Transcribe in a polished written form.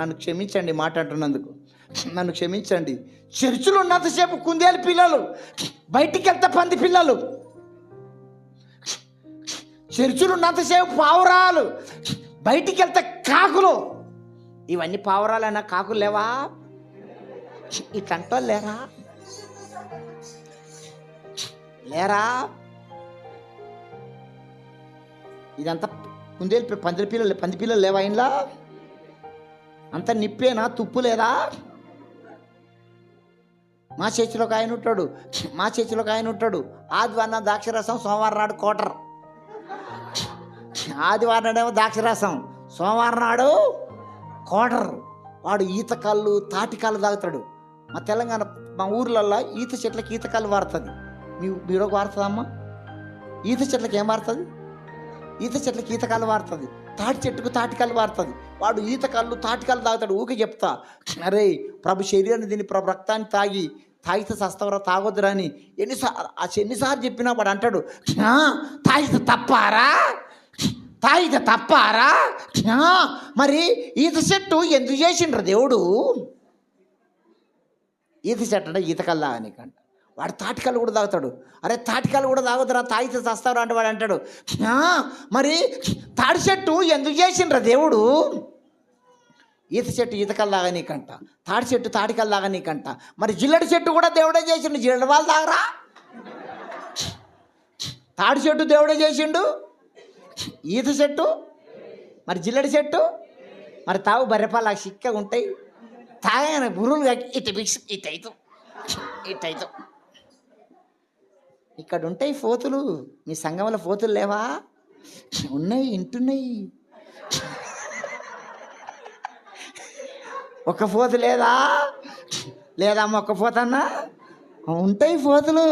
నన్ను క్షమించండి మాట అంటున్నందుకు, నన్ను క్షమించండి. చర్చిలో ఉన్నంతసేపు కుందేలు పిల్లలు, బయటికి వెళ్తే పంది పిల్లలు. చర్చిలో ఉన్నంతసేపు పావురాలు, బయటికి వెళ్తే కాకులు. ఇవన్నీ పావురాలైనా కాకులు లేవా? ఇట్లంటో లేరా? లేరా? ఇదంతా కుందేలు పంది పిల్లలు లేవా? ఇంట్లో అంత నిప్పేనా? తుప్పు లేదా? మా చర్చిలో ఒక ఆయన ఉంటాడు. ఆదివారం ద్రాక్షరసం, సోమవారం నాడు కోటర్. ఆదివారం నాడేమో ద్రాక్షరసం, సోమవారం నాడు కోటర్. వాడు ఈత కళ్ళు, తాటికాళ్ళు తాగుతాడు. మా తెలంగాణ, మా ఊర్లల్లో ఈత చెట్లకి ఈతకాళ్ళు వాడుతుంది. మీరు వాడుతుందమ్మా? ఈత చెట్లకి ఏం వాడుతుంది? ఈత చెట్లకి ఈతకాళ్ళు వాడుతుంది. తాటి చెట్టుకు తాటికాళ్ళు వాడుతుంది. వాడు ఈతకాళ్ళు, తాటికాళ్ళు తాగుతాడు. ఊకే చెప్తా, అరే ప్రభు శరీరాన్ని తిని ప్రభు రక్తాన్ని తాగితే సస్తవరా, తాగొద్దురా అని ఎన్నిసార్లు చెప్పినా వాడు అంటాడు, తాగితే తప్పారా? మరి ఈత చెట్టు ఎందుకు చేసిండ్రు దేవుడు? ఈత చెట్టు అంటే ఈతకల్లా తాగనీకంట. వాడు తాటికాళ్ళు కూడా తాగుతాడు. అరే తాటికాళ్ళు కూడా తాగుతారా, తాగితే చస్తావురా అంటే వాడు అంటాడు, మరి తాడి చెట్టు ఎందుకు చేసిండ్రా దేవుడు? ఈత చెట్టు ఈతకల్లా తాగనీకంట, తాడి చెట్టు తాటికల్లా తాగనీకంట. మరి జిల్లడి చెట్టు కూడా దేవుడే చేసిండు. జిల్లడి వాళ్ళు తాగరా? తాడి చెట్టు దేవుడే చేసిండు, ఈత చెట్టు మరి జిల్లడి చెట్టు మరి తాగు. బర్రెపాలు చిక్కగా ఉంటాయి, తాగానే బురులు ఇటైతాం. ఇక్కడ ఉంటాయి ఫోతులు. మీ సంఘంలో ఫోతులు లేవా? ఉన్నాయి, ఇంటున్నాయి. ఒక్క ఫోతు లేదా? లేదమ్మా, ఒక్క ఫోతన్నా ఉంటాయి ఫోతులు.